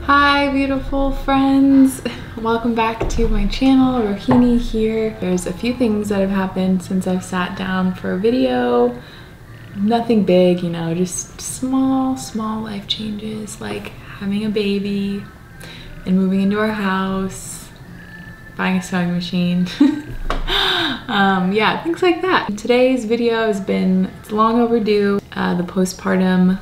Hi beautiful friends, welcome back to my channel. Rohini here. There's a few things that have happened since I've sat down for a video. Nothing big, you know, just small life changes like having a baby and moving into our house, buying a sewing machine. Yeah, things like that. Today's video it's long overdue. The postpartum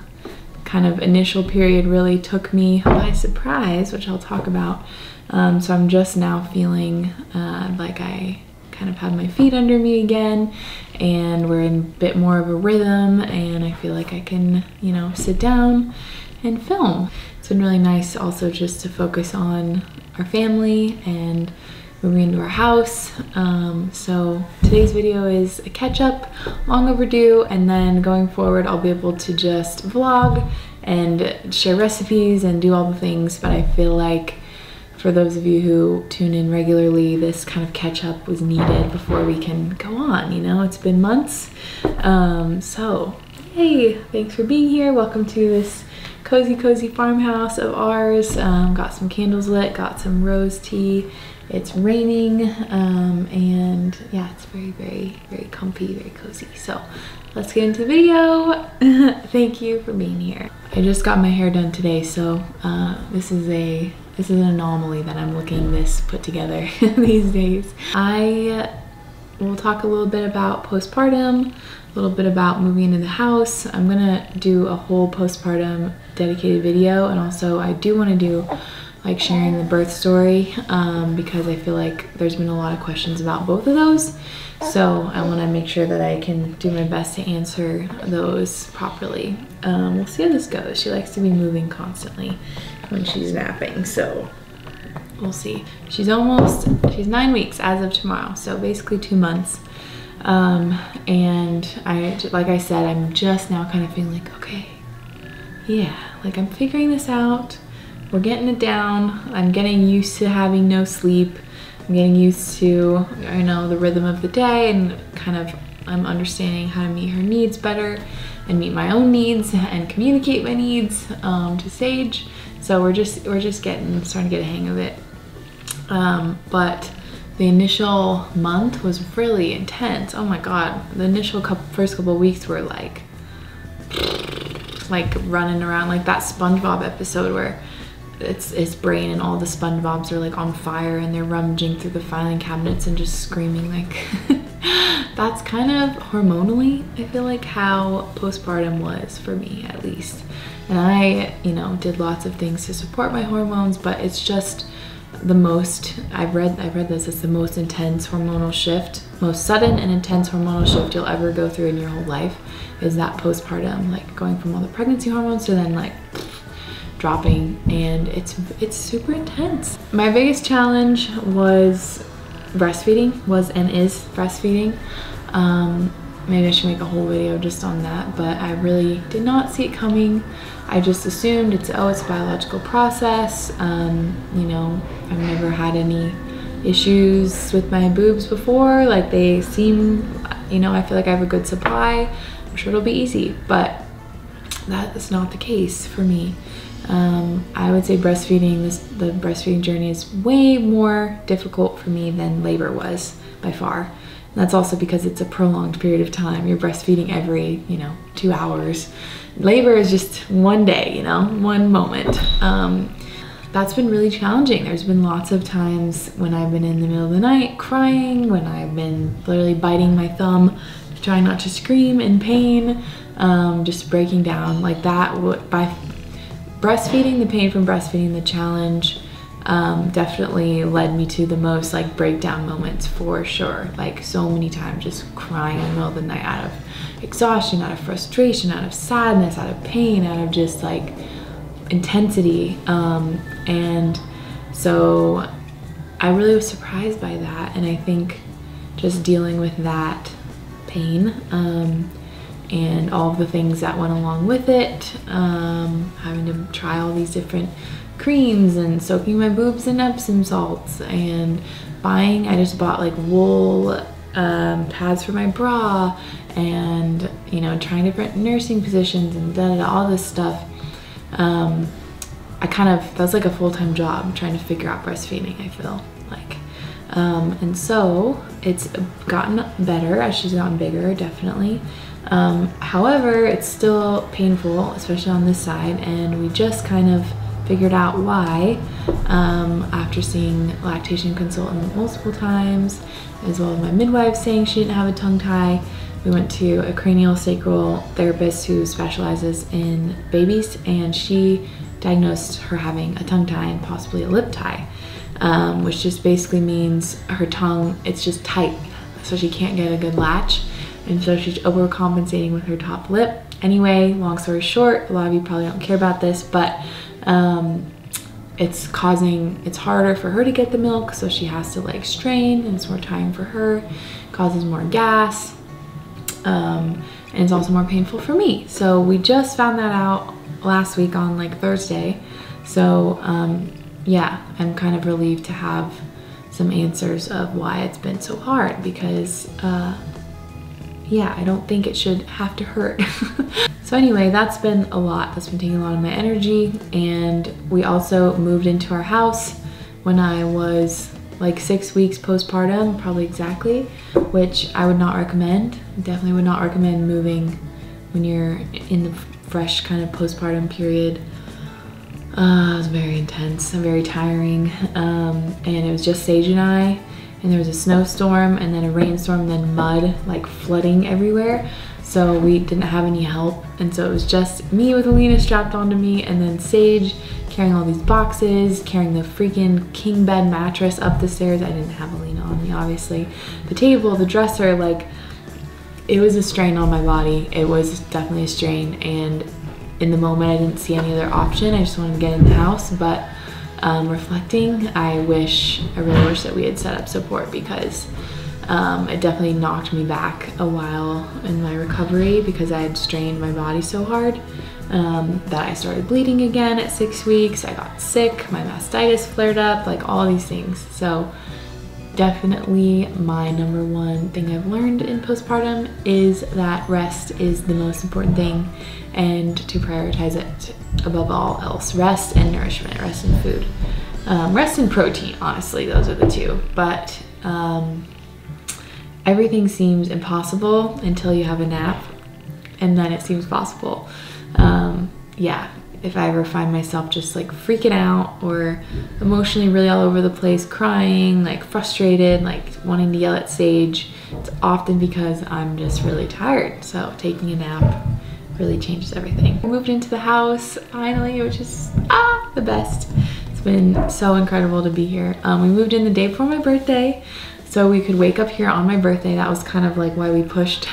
kind of initial period really took me by surprise, which I'll talk about. So I'm just now feeling like I kind of have my feet under me again, and we're in a bit more of a rhythm, and I feel like I can, you know, sit down and film. It's been really nice also just to focus on our family and moving into our house. So today's video is a catch-up, long overdue, and then going forward I'll be able to just vlog and share recipes and do all the things. But I feel like for those of you who tune in regularly, this kind of catch-up was needed before we can go on, you know. It's been months. So hey, thanks for being here. Welcome to this cozy farmhouse of ours. Got some candles lit, got some rose tea. It's raining, and yeah, it's very comfy, very cozy. So let's get into the video. Thank you for being here. I just got my hair done today, so this is an anomaly that I'm looking this put together these days. I will talk a little bit about postpartum, a little bit about moving into the house. I'm gonna do a whole postpartum dedicated video, and also I do want to do like sharing the birth story, because I feel like there's been a lot of questions about both of those. So I want to make sure that I can do my best to answer those properly. We'll see how this goes. She likes to be moving constantly when she's napping, so we'll see. She's 9 weeks as of tomorrow, so basically 2 months. And like I said, I'm just now kind of feeling like, okay, yeah, like I'm figuring this out. We're getting it down. I'm getting used to having no sleep. I'm getting used to, you know, the rhythm of the day, and kind of I'm understanding how to meet her needs better and meet my own needs and communicate my needs to Sage. So we're just starting to get a hang of it. But the initial month was really intense. Oh my God, the first couple of weeks were like running around like that SpongeBob episode where it's brain and all the SpongeBobs are like on fire and they're rummaging through the filing cabinets and just screaming. Like that's kind of hormonally, I feel like, how postpartum was for me, at least. And I, you know, did lots of things to support my hormones, but it's just the most, I've read this, it's the most intense hormonal shift, most sudden and intense hormonal shift you'll ever go through in your whole life, is that postpartum, like going from all the pregnancy hormones to then like dropping, and it's super intense. My biggest challenge was breastfeeding, is breastfeeding. Maybe I should make a whole video just on that, but I really did not see it coming. I just assumed it's a biological process. You know, I've never had any issues with my boobs before. Like they seem, you know, I feel like I have a good supply. I'm sure it'll be easy, but that is not the case for me. I would say breastfeeding, the breastfeeding journey is way more difficult for me than labor was, by far. And that's also because it's a prolonged period of time. You're breastfeeding every, you know, 2 hours. Labor is just one day, you know, one moment. That's been really challenging. There's been lots of times when I've been in the middle of the night crying, when I've been literally biting my thumb, trying not to scream in pain, just breaking down like that. By breastfeeding, the pain from breastfeeding, the challenge, definitely led me to the most like breakdown moments, for sure. Like so many times just crying in the middle of the night out of exhaustion, out of frustration, out of sadness, out of pain, out of just like intensity. And so I really was surprised by that, and I think just dealing with that pain, and all of the things that went along with it, having to try all these different creams and soaking my boobs in Epsom salts, and I just bought like wool pads for my bra, and you know, trying different nursing positions and all this stuff. that's like a full-time job trying to figure out breastfeeding, I feel like. And so it's gotten better as she's gotten bigger, definitely. However, it's still painful, especially on this side, and we just kind of figured out why after seeing a lactation consultant multiple times, as well as my midwife saying she didn't have a tongue tie. We went to a craniosacral therapist who specializes in babies, and she diagnosed her having a tongue tie and possibly a lip tie, which just basically means her tongue, it's just tight, so she can't get a good latch, and so she's overcompensating with her top lip. Anyway, long story short, a lot of you probably don't care about this, but it's harder for her to get the milk, so she has to like strain, and it's more time for her, causes more gas, and it's also more painful for me. So we just found that out last week on like Thursday. So yeah, I'm kind of relieved to have some answers of why it's been so hard, because yeah, I don't think it should have to hurt. So anyway, that's been a lot. That's been taking a lot of my energy. And we also moved into our house when I was like 6 weeks postpartum, probably exactly, which I would not recommend. Definitely would not recommend moving when you're in the fresh kind of postpartum period. It was very intense and very tiring. And it was just Sage and I, and there was a snowstorm and then a rainstorm and then mud, like flooding everywhere. So we didn't have any help. And so it was just me with Alina strapped onto me, and then Sage carrying all these boxes, carrying the freaking king bed mattress up the stairs. I didn't have Alina on me, obviously. The table, the dresser, like it was a strain on my body. It was definitely a strain. And in the moment, I didn't see any other option. I just wanted to get in the house. But reflecting, I really wish that we had set up support, because it definitely knocked me back a while in my recovery, because I had strained my body so hard that I started bleeding again at 6 weeks. I got sick, my mastitis flared up, like all these things. So definitely my number one thing I've learned in postpartum is that rest is the most important thing, and to prioritize it above all else. Rest and nourishment, rest and food. Rest and protein, honestly, those are the two. But everything seems impossible until you have a nap, and then it seems possible. Yeah, if I ever find myself just like freaking out or emotionally really all over the place, crying, like frustrated, like wanting to yell at Sage, it's often because I'm just really tired. So taking a nap really changes everything. We moved into the house finally, which is the best. It's been so incredible to be here. We moved in the day before my birthday, so we could wake up here on my birthday. That was kind of like why we pushed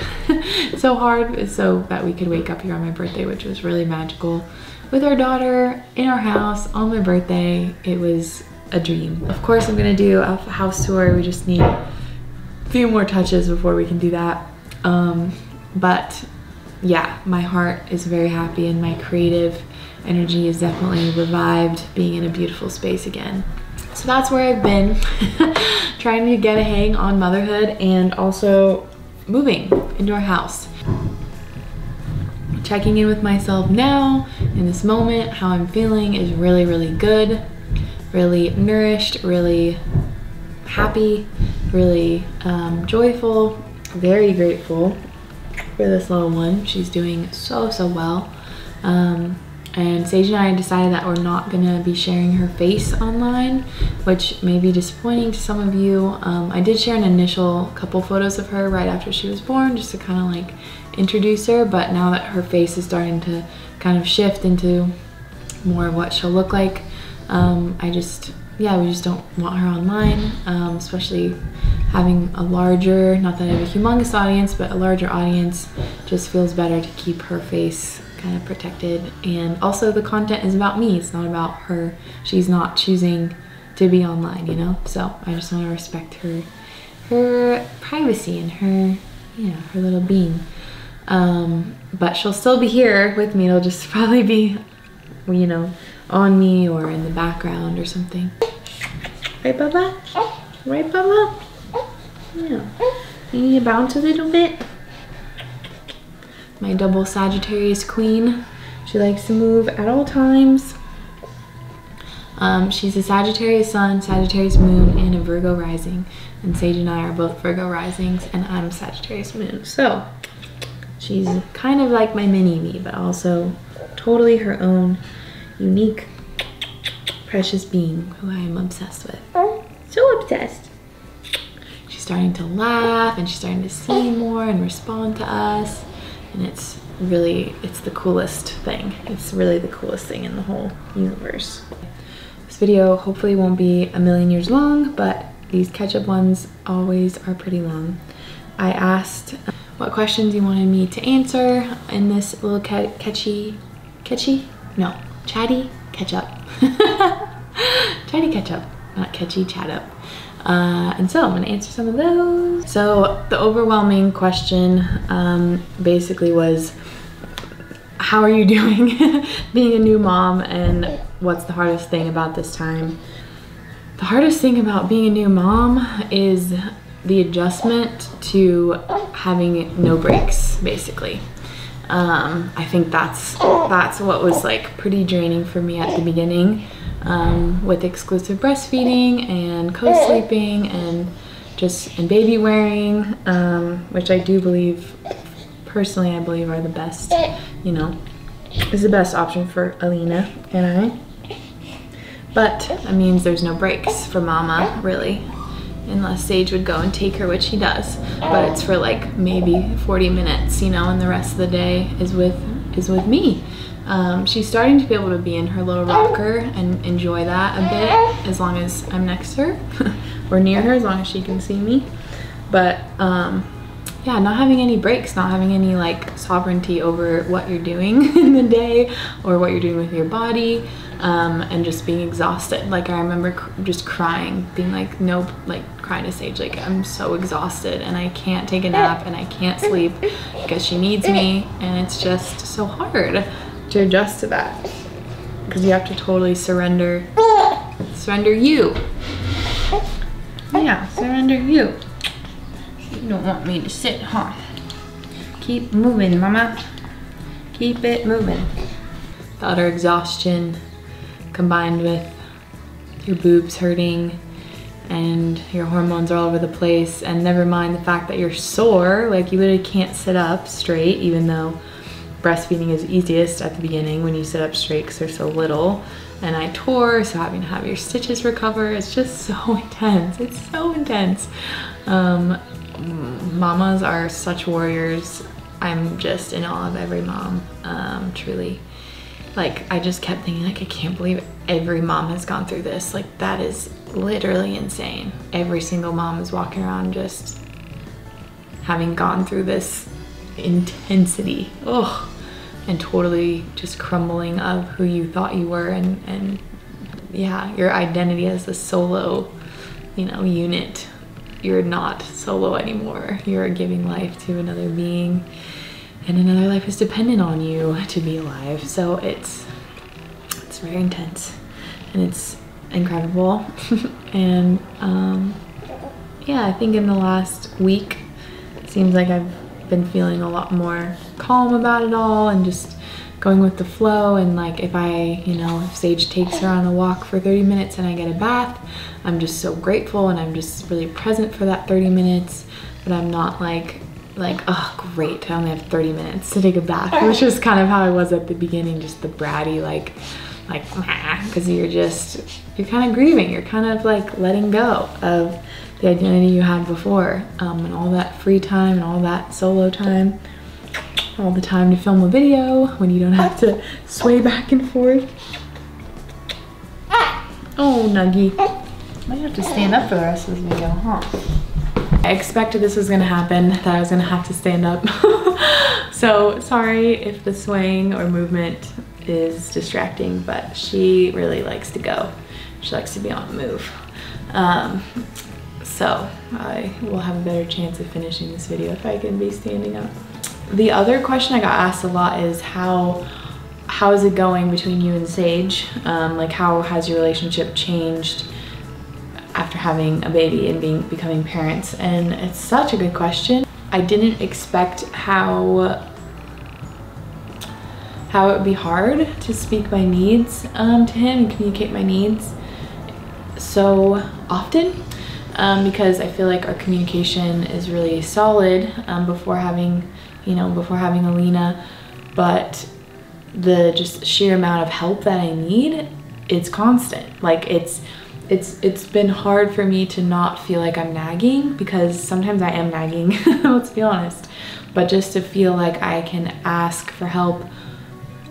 so hard, so that we could wake up here on my birthday, which was really magical. With our daughter in our house on my birthday, it was a dream. Of course, I'm gonna do a house tour. We just need a few more touches before we can do that. But yeah, my heart is very happy, and my creative energy is definitely revived, being in a beautiful space again. So that's where I've been, trying to get a hang on motherhood and also moving into our house. Checking in with myself now, in this moment, how I'm feeling is really, really good, really nourished, really happy, really joyful, very grateful for this little one. She's doing so well. And Sage and I decided that we're not gonna be sharing her face online, which may be disappointing to some of you. I did share an initial couple photos of her right after she was born, just to kind of like introduce her, but now that her face is starting to kind of shift into more of what she'll look like, we just don't want her online, especially having a larger, not that I have a humongous audience, but a larger audience just feels better to keep her face kind of protected. And also the content is about me, it's not about her. She's not choosing to be online, you know? So I just want to respect her privacy and her, her little being. But she'll still be here with me. It'll just probably be, on me or in the background or something. Right, Bubba? Right, Bubba? Yeah. You need to bounce a little bit? My double Sagittarius queen. She likes to move at all times. She's a Sagittarius sun, Sagittarius moon, and a Virgo rising. And Sage and I are both Virgo risings, and I'm a Sagittarius moon. So she's kind of like my mini me, but also totally her own unique, precious being who I am obsessed with. So obsessed. She's starting to laugh and she's starting to see more and respond to us. And it's the coolest thing. It's really the coolest thing in the whole universe. This video hopefully won't be a million years long, but these catch-up ones always are pretty long. I asked what questions you wanted me to answer in this little chatty catch-up. Chatty catch-up, not catchy, chat up. And so I'm gonna answer some of those. So the overwhelming question basically was, how are you doing being a new mom, and what's the hardest thing about this time? The hardest thing about being a new mom is the adjustment to having no breaks, basically. I think that's what was like pretty draining for me at the beginning, with exclusive breastfeeding and co-sleeping and baby wearing, which I do believe, personally, I believe are the best, you know, is the best option for Alina and I. But that means there's no breaks for mama, really, unless Sage would go and take her, which he does. But it's for like maybe 40 minutes, you know, and the rest of the day is with me. She's starting to be able to be in her little rocker and enjoy that a bit, as long as I'm next to her or near her, as long as she can see me. But yeah, not having any breaks, not having any like sovereignty over what you're doing in the day or what you're doing with your body, and just being exhausted. Like I remember just crying, being like, nope, like crying to Sage, like I'm so exhausted and I can't take a nap and I can't sleep because she needs me, and it's just so hard to adjust to that because you have to totally surrender you. Yeah, surrender you. You don't want me to sit, huh? Keep moving, mama. Keep it moving. The utter exhaustion combined with your boobs hurting and your hormones are all over the place, and never mind the fact that you're sore, like you literally can't sit up straight, even though breastfeeding is easiest at the beginning when you sit up straight because they're so little. And I tore, so having to have your stitches recover, it's just so intense. It's so intense. Mamas are such warriors. I'm just in awe of every mom, truly. Like, I just kept thinking, like, I can't believe every mom has gone through this. Like, that is literally insane. Every single mom is walking around just having gone through this intensity. Ugh. And totally just crumbling of who you thought you were, and yeah, your identity as a solo, you know, unit. You're not solo anymore. You're giving life to another being, and another life is dependent on you to be alive. So it's very intense and it's incredible. And yeah, I think in the last week it seems like I've been feeling a lot more calm about it all and just going with the flow. And like if Sage takes her on a walk for 30 minutes and I get a bath, I'm just so grateful and I'm just really present for that 30 minutes. But I'm not like oh great, I only have 30 minutes to take a bath, which is kind of how I was at the beginning, just the bratty like because you're kind of grieving, you're kind of like letting go of the identity you had before, and all that free time and all that solo time, all the time to film a video when you don't have to sway back and forth. Oh, Nuggie. Might have to stand up for the rest of this video, huh? I expected this was gonna happen, that I was gonna have to stand up. So sorry if the swaying or movement is distracting, but she really likes to go. She likes to be on the move. So I will have a better chance of finishing this video if I can be standing up. The other question I got asked a lot is how is it going between you and Sage? Like how has your relationship changed after having a baby and becoming parents? And it's such a good question. I didn't expect how how it would be hard to speak my needs to him and communicate my needs so often, because I feel like our communication is really solid before having Alina, but the just sheer amount of help that I need, it's constant. Like it's been hard for me to not feel like I'm nagging, because sometimes I am nagging, let's be honest, but just to feel like I can ask for help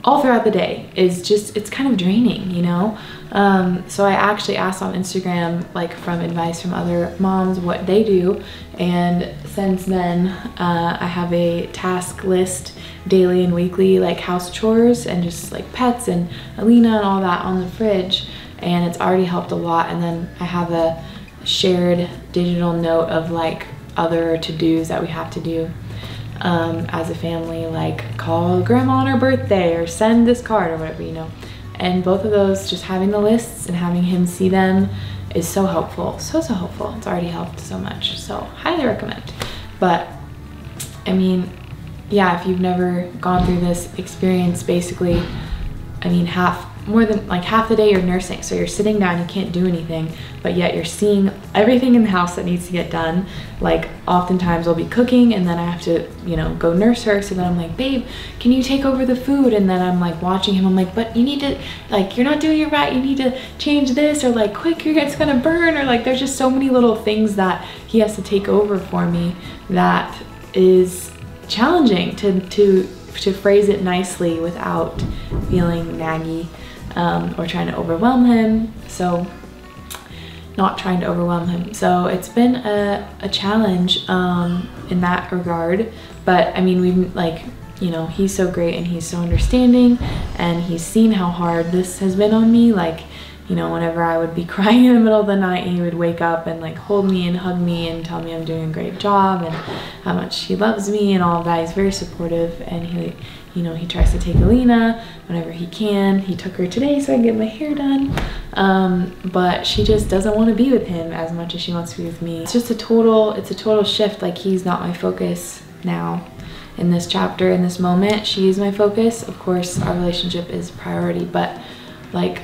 all throughout the day is just, it's kind of draining, you know? So I actually asked on Instagram, like from advice from other moms, what they do. And since then, I have a task list daily and weekly, like house chores and just like pets and Alina and all that on the fridge. And it's already helped a lot. And then I have a shared digital note of like other to-dos that we have to do as a family, like call grandma on her birthday or send this card or whatever, you know. And both of those, just having the lists and having him see them is so helpful, so helpful. It's already helped so much, so highly recommend. But I mean, yeah, if you've never gone through this experience, basically, I mean, more than half the day you're nursing, so you're sitting down, you can't do anything, but yet you're seeing everything in the house that needs to get done. Like oftentimes I'll be cooking and then I have to, you know, go nurse her, so then I'm like, babe, can you take over the food? And then I'm like watching him, I'm like, but you need to, like, you're not doing it right, you need to change this, or like, quick, it's gonna burn, or like, there's just so many little things that he has to take over for me that is challenging to phrase it nicely without feeling naggy. Or trying to overwhelm him, so not trying to overwhelm him. So it's been a challenge in that regard, but I mean, we've like, you know, he's so great and he's so understanding, and he's seen how hard this has been on me. Like, you know, whenever I would be crying in the middle of the night, he would wake up and like hold me and hug me and tell me I'm doing a great job and how much he loves me and all of that. He's very supportive, and he, you know, he tries to take Alina whenever he can. He took her today so I can get my hair done, but she just doesn't want to be with him as much as she wants to be with me. It's just a total shift. Like, he's not my focus now in this chapter, in this moment. She is my focus. Of course, our relationship is priority, but like,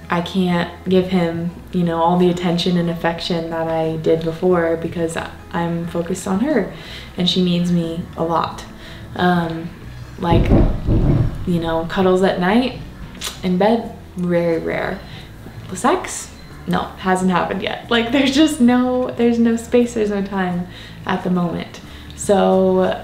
I can't give him, you know, all the attention and affection that I did before, because I'm focused on her and she needs me a lot. Like, you know, cuddles at night in bed, very rare. Sex? No, hasn't happened yet. Like, there's no space, there's no time at the moment. So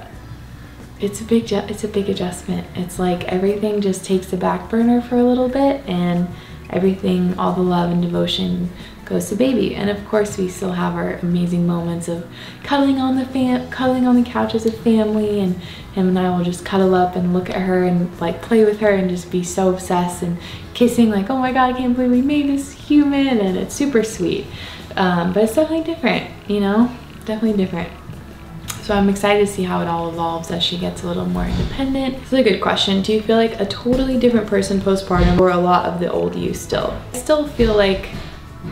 it's a big adjustment. It's like everything just takes the back burner for a little bit, and everything, all the love and devotion goes to baby. And of course we still have our amazing moments of cuddling on the couch as a family, and him and I will just cuddle up and look at her and like play with her and just be so obsessed and kissing, like, oh my god, I can't believe we made this human, and it's super sweet. But it's definitely different, you know, definitely different. So I'm excited to see how it all evolves as she gets a little more independent. It's a good question. Do you feel like a totally different person postpartum, or a lot of the old you still? I still feel like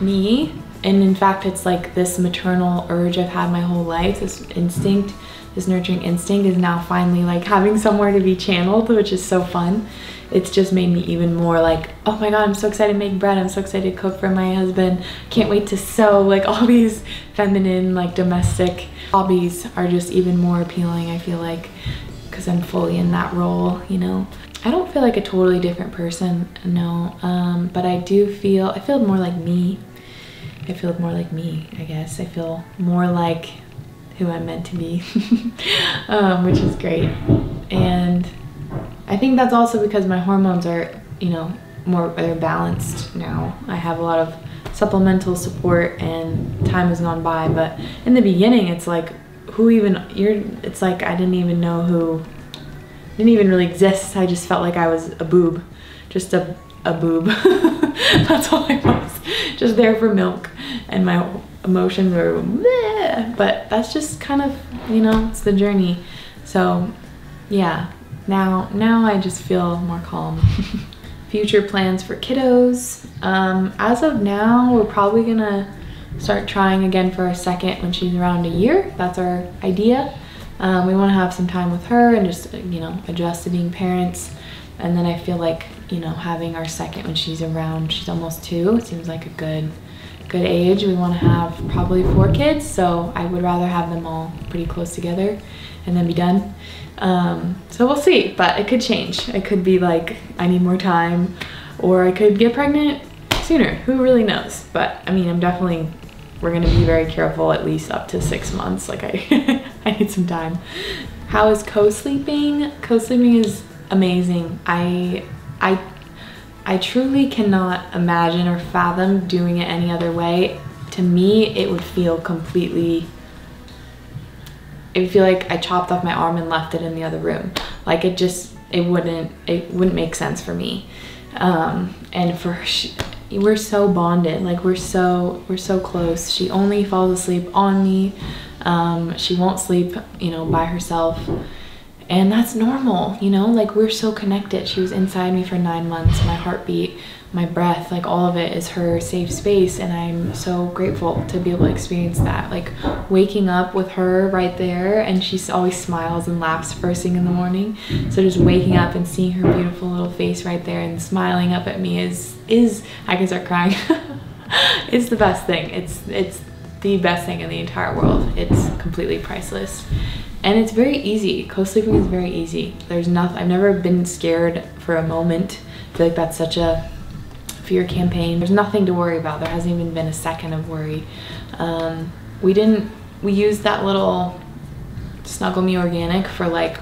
me, and in fact it's like this maternal urge I've had my whole life, this instinct, this nurturing instinct is now finally like having somewhere to be channeled, which is so fun. It's just made me even more like, oh my god, I'm so excited to make bread, I'm so excited to cook for my husband, can't wait to sew. Like, all these feminine, like, domestic hobbies are just even more appealing, I feel like, because I'm fully in that role, you know. I don't feel like a totally different person, no, but I feel more like me. I feel more like me, I guess. I feel more like who I'm meant to be, which is great. And I think that's also because my hormones are, you know, they're balanced now. I have a lot of supplemental support and time has gone by, but in the beginning it's like, it's like I didn't even know who, didn't even really exist. I just felt like I was a boob, just a boob. That's all I was, just there for milk, and my emotions were bleh. But that's just kind of, you know, it's the journey. So yeah, now I just feel more calm. Future plans for kiddos. As of now, we're probably gonna start trying again for our second when she's around a year. That's our idea. We want to have some time with her and just, you know, adjust to being parents. And then I feel like, you know, having our second when she's around, she's almost 2, it seems like a good age. We want to have probably 4 kids, so I would rather have them all pretty close together and then be done. So we'll see, but it could change. It could be like I need more time, or I could get pregnant sooner. Who really knows? But I mean, we're gonna be very careful, at least up to 6 months. Like I need some time. How is co-sleeping? Co-sleeping is amazing. I truly cannot imagine or fathom doing it any other way. To me, it would feel like I chopped off my arm and left it in the other room. Like it wouldn't make sense for me. And we're so bonded, like we're so close. She only falls asleep on me. She won't sleep, you know, by herself. And that's normal, you know, like we're so connected. She was inside me for 9 months. My heartbeat, my breath, like all of it is her safe space. And I'm so grateful to be able to experience that. Like waking up with her right there, and she always smiles and laughs first thing in the morning. So just waking up and seeing her beautiful little face right there and smiling up at me is I can start crying. It's the best thing. It's the best thing in the entire world. It's completely priceless. And it's very easy. Co-sleeping is very easy. There's nothing, I've never been scared for a moment. I feel like that's such a fear campaign. There's nothing to worry about. There hasn't even been a second of worry. We used that little Snuggle Me Organic for like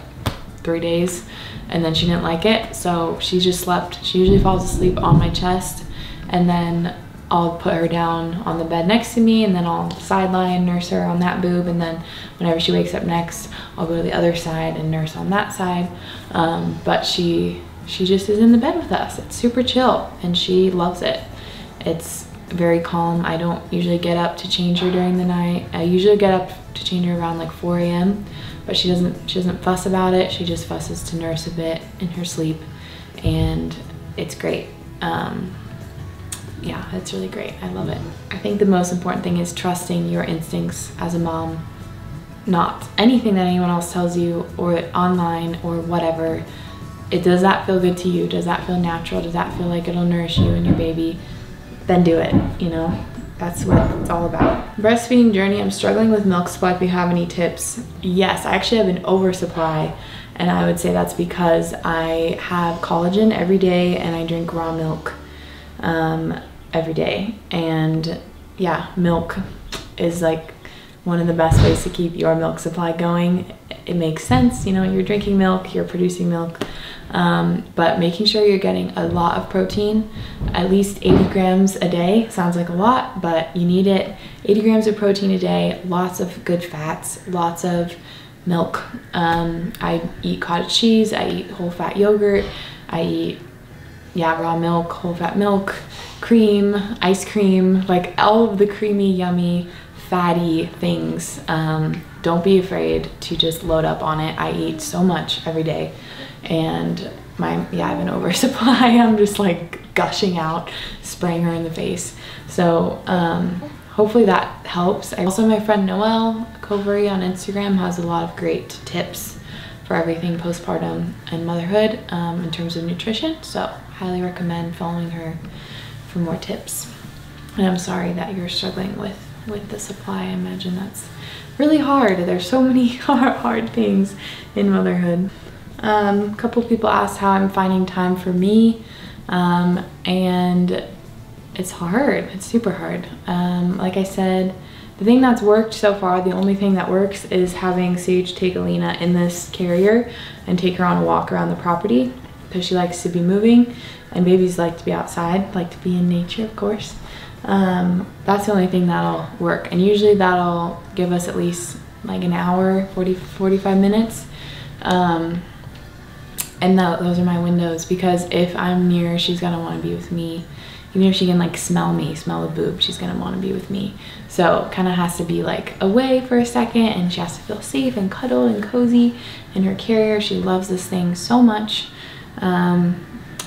3 days, and then she didn't like it. So she just slept. She usually falls asleep on my chest, and then I'll put her down on the bed next to me, and then I'll sideline nurse her on that boob, and then whenever she wakes up next, I'll go to the other side and nurse on that side. But she just is in the bed with us. It's super chill, and she loves it. It's very calm. I don't usually get up to change her during the night. I usually get up to change her around like 4 a.m., but she doesn't fuss about it. She just fusses to nurse a bit in her sleep, and it's great. Yeah, it's really great. I love it. I think the most important thing is trusting your instincts as a mom, not anything that anyone else tells you or online or whatever. Does that feel good to you? Does that feel natural? Does that feel like it'll nourish you and your baby? Then do it, you know? That's what it's all about. Breastfeeding journey, I'm struggling with milk supply. If you have any tips. Yes, I actually have an oversupply, and I would say that's because I have collagen every day and I drink raw milk every day. And yeah, milk is like one of the best ways to keep your milk supply going. It makes sense, you know, you're drinking milk, you're producing milk, but making sure you're getting a lot of protein, at least 80 grams a day. Sounds like a lot, but you need it. 80 grams of protein a day, lots of good fats, lots of milk. I eat cottage cheese, I eat whole fat yogurt, I eat raw milk, whole fat milk, cream, ice cream, like all of the creamy, yummy, fatty things. Don't be afraid to just load up on it. I eat so much every day, and I have an oversupply. I'm just like gushing out, spraying her in the face. So hopefully that helps. Also, my friend Noelle Covery on Instagram has a lot of great tips for everything postpartum and motherhood in terms of nutrition. So highly recommend following her for more tips. And I'm sorry that you're struggling with the supply. I imagine that's really hard. There's so many hard things in motherhood. A couple people asked how I'm finding time for me, and it's hard. It's super hard. Like I said, the thing that's worked so far, the only thing that works is having Sage take Alina in this carrier and take her on a walk around the property, because she likes to be moving, and babies like to be outside, like to be in nature, of course. That's the only thing that'll work, and usually that'll give us at least like an hour, 45 minutes. And those are my windows, because if I'm near, she's gonna want to be with me. Even if she can like smell the boob, she's gonna want to be with me. So kind of has to be like away for a second, and she has to feel safe and cuddled and cozy in her carrier. She loves this thing so much.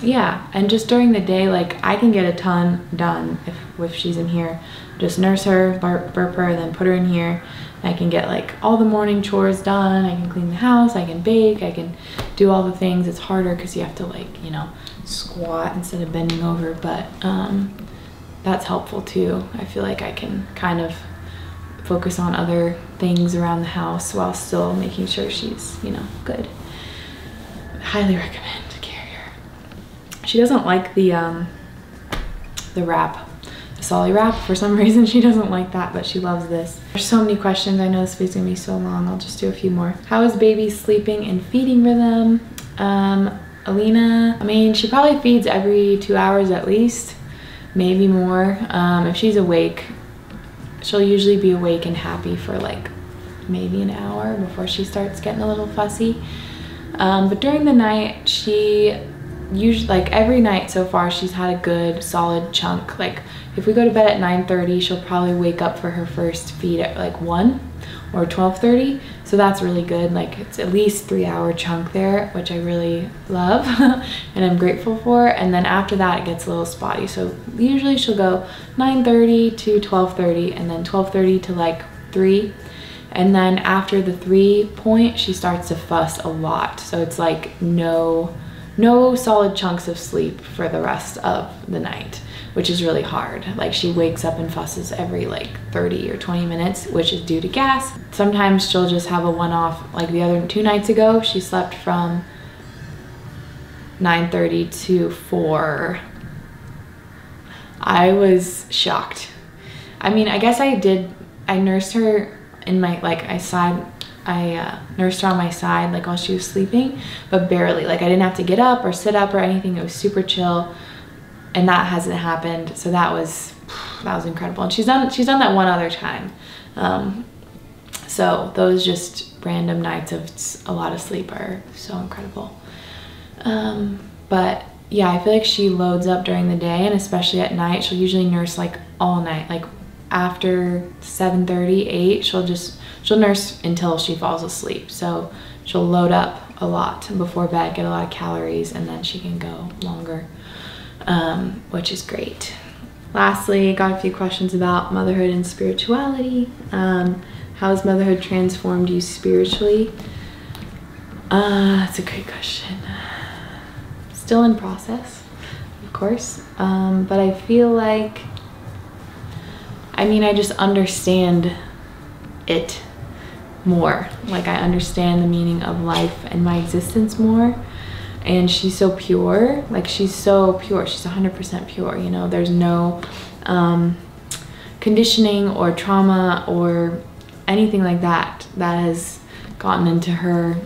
yeah, and just during the day, like I can get a ton done if she's in here. Just nurse her, burp her, then put her in here. I can get like all the morning chores done. I can clean the house, I can bake, I can do all the things. It's harder because you have to like, you know, squat instead of bending over, but that's helpful too. I feel like I can kind of focus on other things around the house while still making sure she's, you know, good. Highly recommend Carrier. She doesn't like the wrap, the Solly wrap. For some reason she doesn't like that, but she loves this. There's so many questions. I know this video's gonna be so long. I'll just do a few more. How is baby sleeping and feeding rhythm? Alina, I mean, she probably feeds every 2 hours at least, maybe more. If she's awake, she'll usually be awake and happy for like maybe an hour before she starts getting a little fussy. But during the night, she usually, like every night so far, she's had a good solid chunk. Like if we go to bed at 9:30, she'll probably wake up for her first feed at like 1 or 12:30. So that's really good. Like it's at least 3-hour chunk there, which I really love and I'm grateful for. And then after that, it gets a little spotty. So usually she'll go 9:30 to 12:30 and then 12:30 to like 3. And then after the 3 point, she starts to fuss a lot. So it's like no solid chunks of sleep for the rest of the night, which is really hard. Like she wakes up and fusses every like 30 or 20 minutes, which is due to gas. Sometimes she'll just have a one-off, like the other 2 nights ago, she slept from 9:30 to 4. I was shocked. I mean, I guess I nursed her in my, like I nursed her on my side like while she was sleeping, but barely. Like I didn't have to get up or sit up or anything. It was super chill, and that hasn't happened. So that was incredible. And she's done that one other time. So those just random nights of a lot of sleep are so incredible. But yeah, I feel like she loads up during the day, and especially at night. She'll usually nurse like all night, like after 7:30, 8, she'll nurse until she falls asleep. So she'll load up a lot before bed, get a lot of calories, and then she can go longer, which is great. Lastly, got a few questions about motherhood and spirituality. How has motherhood transformed you spiritually? That's a great question. Still in process, of course, but I feel like, I mean, I just understand it more. Like I understand the meaning of life and my existence more. And she's so pure. Like she's so pure. She's 100% pure. You know, there's no conditioning or trauma or anything like that has gotten into her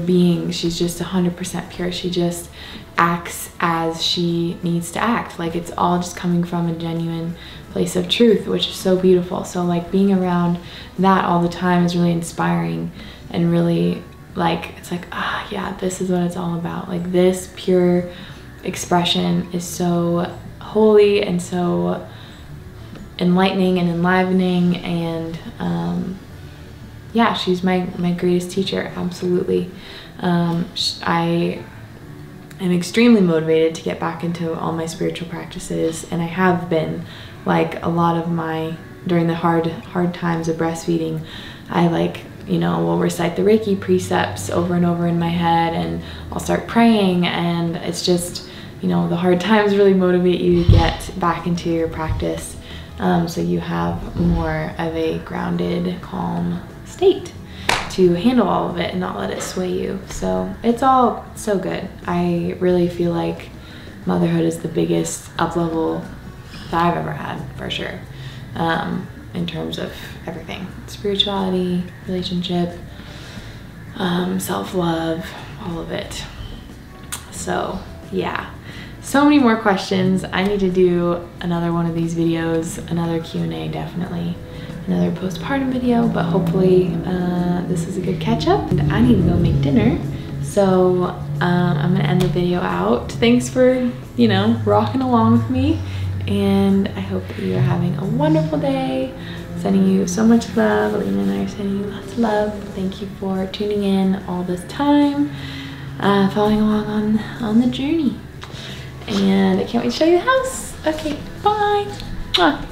being. She's just 100% pure. She just acts as she needs to act. Like it's all just coming from a genuine place of truth, which is so beautiful. So like being around that all the time is really inspiring, and really like, it's like, yeah, this is what it's all about. Like this pure expression is so holy and so enlightening and enlivening, and yeah, she's my greatest teacher, absolutely. I am extremely motivated to get back into all my spiritual practices, and I have been. Like a lot of during the hard times of breastfeeding, I like, you know, will recite the Reiki precepts over and over in my head, and I'll start praying, and it's just, you know, the hard times really motivate you to get back into your practice, so you have more of a grounded, calm state to handle all of it and not let it sway you. So it's all so good. I really feel like motherhood is the biggest up level that I've ever had, for sure, in terms of everything: spirituality, relationship, self-love, all of it. So yeah, so many more questions. I need to do another one of these videos, another Q&A, definitely another postpartum video, but hopefully this is a good catch up. And I need to go make dinner, so I'm gonna end the video out. Thanks for, you know, rocking along with me, and I hope that you're having a wonderful day. Sending you so much love. Alina and I are sending you lots of love. Thank you for tuning in all this time, following along on the journey. And I can't wait to show you the house. Okay, bye. Mwah.